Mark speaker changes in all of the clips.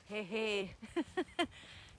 Speaker 1: Hey,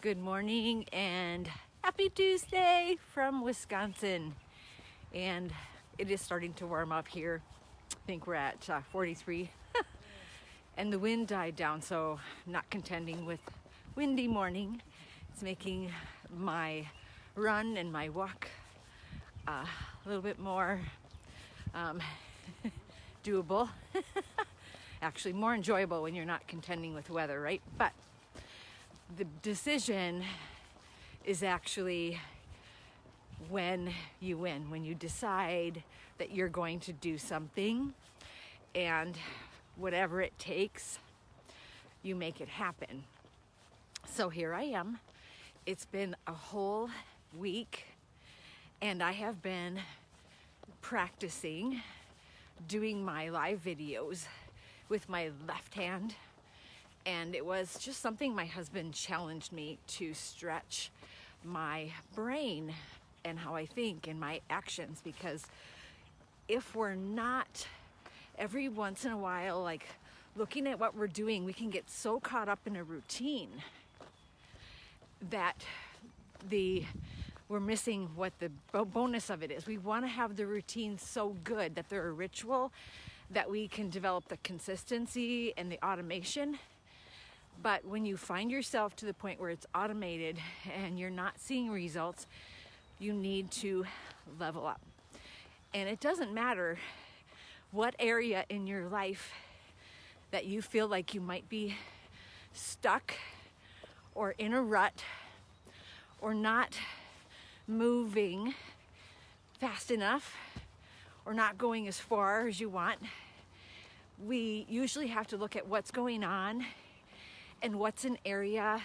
Speaker 1: good morning and happy Tuesday from Wisconsin. And it is starting to warm up here. I think we're at 43 and the wind died down, so I'm not contending with windy morning. It's making my run and my walk a little bit more doable. Actually, more enjoyable when you're not contending with weather, right? But the decision is actually when you win, when you decide that you're going to do something, and whatever it takes, you make it happen. So here I am. It's been a whole week, and I have been practicing doing my live videos with my left hand, and it was just something my husband challenged me to stretch my brain and how I think and my actions, because if we're not every once in a while like looking at what we're doing, we can get so caught up in a routine that we're missing what the bonus of it is. We want to have the routine so good that they're a ritual, that we can develop the consistency and the automation. But when you find yourself to the point where it's automated and you're not seeing results, you need to level up. And it doesn't matter what area in your life that you feel like you might be stuck or in a rut or not moving fast enough or not going as far as you want. We usually have to look at what's going on and what's an area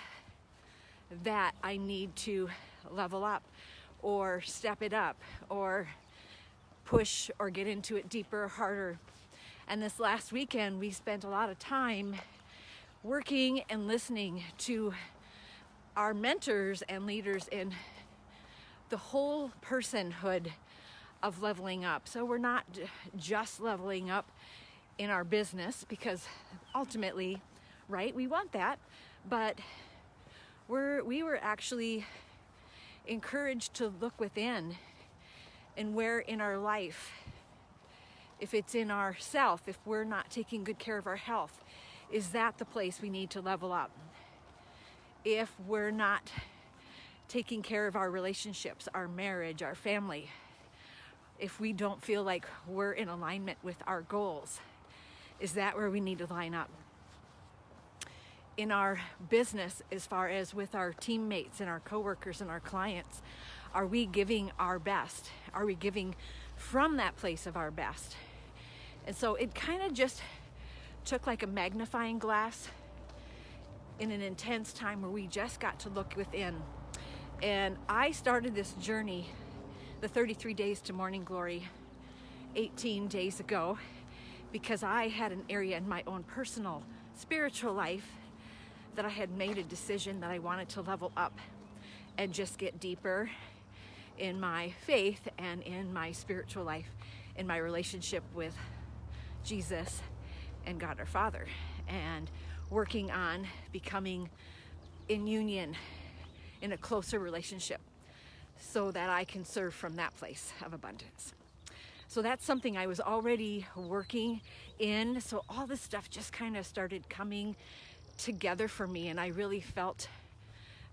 Speaker 1: that I need to level up or step it up or push or get into it deeper, harder. And this last weekend, we spent a lot of time working and listening to our mentors and leaders in the whole personhood of leveling up. So we're not just leveling up in our business, because ultimately, right, we want that, but we were actually encouraged to look within and where in our life, if it's in ourself, if we're not taking good care of our health, is that the place we need to level up? If we're not taking care of our relationships, our marriage, our family, if we don't feel like we're in alignment with our goals, is that where we need to line up? In our business, as far as with our teammates and our coworkers and our clients, are we giving our best? Are we giving from that place of our best? And so it kind of just took like a magnifying glass in an intense time where we just got to look within. And I started this journey, the 33 days to morning glory, 18 days ago, because I had an area in my own personal spiritual life that I had made a decision that I wanted to level up and just get deeper in my faith and in my spiritual life, in my relationship with Jesus and God our Father, and working on becoming in union, in a closer relationship, so that I can serve from that place of abundance. So that's something I was already working in. So all this stuff just kind of started coming together for me, and I really felt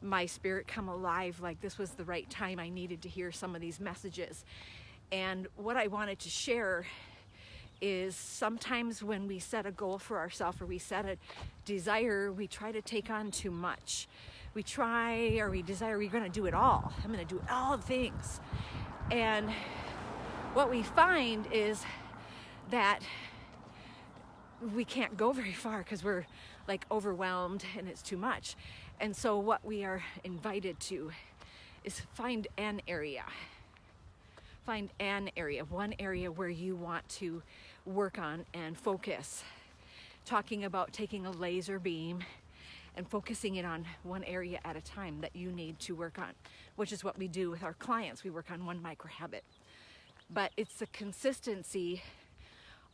Speaker 1: my spirit come alive, like this was the right time. I needed to hear some of these messages. And what I wanted to share is sometimes when we set a goal for ourselves or we set a desire, we try to take on too much. We desire, we're going to do it all. I'm going to do all the things. And what we find is that we can't go very far because we're like overwhelmed and it's too much. And so what we are invited to is find an area, one area where you want to work on and focus. Talking about taking a laser beam and focusing it on one area at a time that you need to work on, which is what we do with our clients. We work on one micro habit. But it's the consistency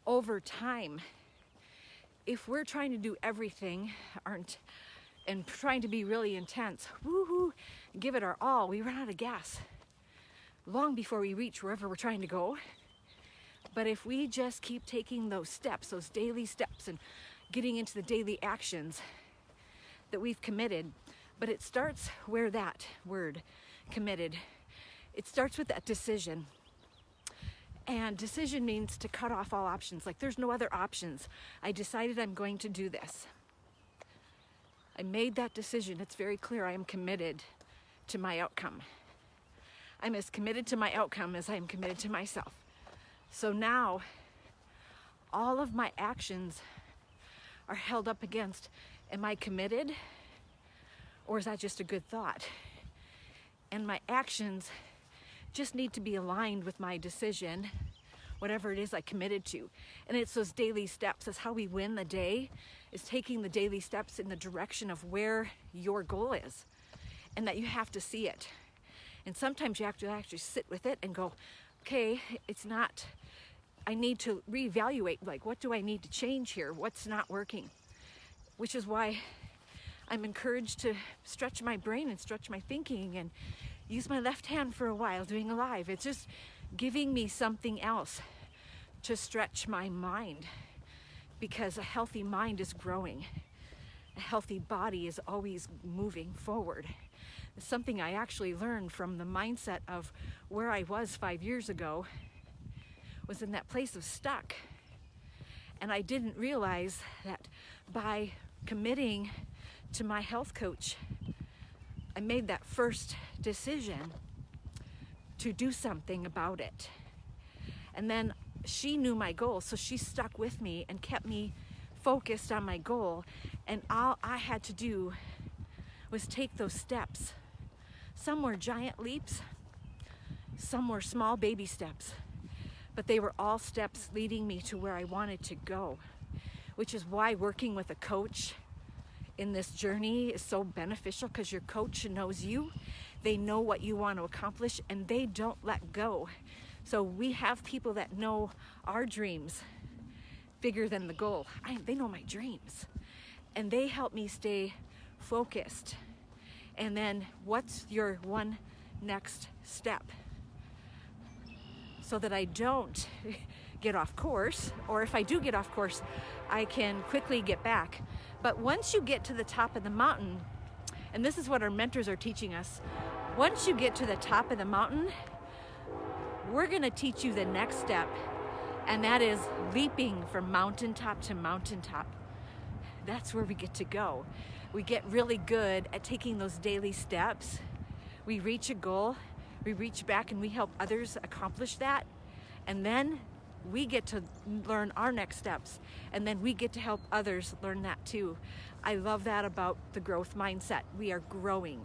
Speaker 1: over time. If we're trying to do everything and trying to be really intense, woohoo, give it our all, we run out of gas long before we reach wherever we're trying to go. But if we just keep taking those steps, those daily steps, and getting into the daily actions that we've committed, but it starts where that word, committed, it starts with that decision. And decision means to cut off all options. Like there's no other options. I decided I'm going to do this. I made that decision. It's very clear. I am committed to my outcome. I'm as committed to my outcome as I am committed to myself. So now all of my actions are held up against, am I committed or is that just a good thought? And my actions just need to be aligned with my decision, whatever it is I committed to. And it's those daily steps. That's how we win the day, is taking the daily steps in the direction of where your goal is, and that you have to see it. And sometimes you have to actually sit with it and go, okay, it's not, I need to reevaluate, like what do I need to change here? What's not working? Which is why I'm encouraged to stretch my brain and stretch my thinking and use my left hand for a while doing a live. It's just giving me something else to stretch my mind, because a healthy mind is growing. A healthy body is always moving forward. It's something I actually learned from the mindset of where I was 5 years ago, was in that place of stuck. And I didn't realize that by committing to my health coach, I made that first decision to do something about it. And then she knew my goal, so she stuck with me and kept me focused on my goal. And all I had to do was take those steps. Some were giant leaps, some were small baby steps, but they were all steps leading me to where I wanted to go, which is why working with a coach in this journey is so beneficial, because your coach knows you, they know what you want to accomplish, and they don't let go. So we have people that know our dreams bigger than the goal. They know my dreams, and they help me stay focused. And then what's your one next step, so that I don't get off course, or if I do get off course, I can quickly get back. But once you get to the top of the mountain, and this is what our mentors are teaching us, once you get to the top of the mountain, we're going to teach you the next step, and that is leaping from mountaintop to mountaintop. That's where we get to go. We get really good at taking those daily steps. We reach a goal, we reach back, and we help others accomplish that. And then we get to learn our next steps, and then we get to help others learn that too. I love that about the growth mindset. We are growing,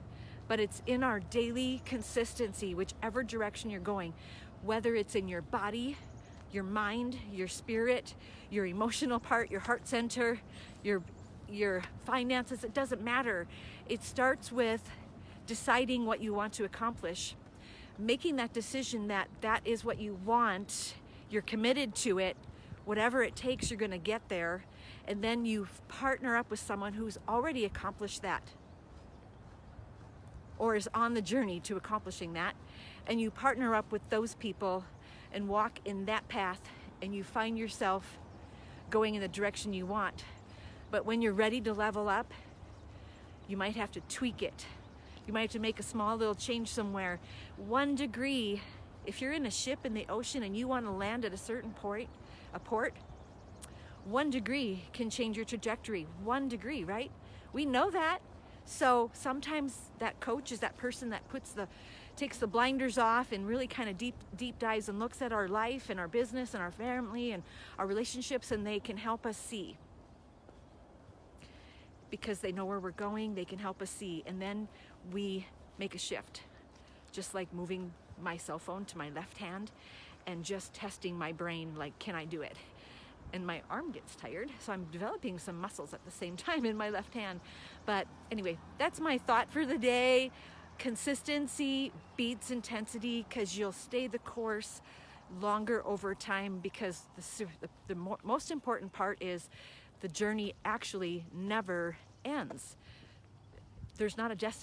Speaker 1: but it's in our daily consistency, whichever direction you're going, whether it's in your body, your mind, your spirit, your emotional part, your heart center, your finances, it doesn't matter. It starts with deciding what you want to accomplish, making that decision that that is what you want, you're committed to it, whatever it takes, you're going to get there. And then you partner up with someone who's already accomplished that, or is on the journey to accomplishing that. And you partner up with those people and walk in that path, and you find yourself going in the direction you want. But when you're ready to level up, you might have to tweak it. You might have to make a small little change somewhere. 1 degree, if you're in a ship in the ocean and you want to land at a certain port, 1 degree can change your trajectory. 1 degree, right? We know that. So sometimes that coach is that person that takes the blinders off and really kind of deep dives and looks at our life and our business and our family and our relationships, and they can help us see. Because they know where we're going, they can help us see. And then we make a shift, just like moving my cell phone to my left hand and just testing my brain, like, can I do it? And my arm gets tired, so I'm developing some muscles at the same time in my left hand. But anyway, that's my thought for the day. Consistency beats intensity, because you'll stay the course longer over time, because the most important part is the journey actually never ends. there's not a destination.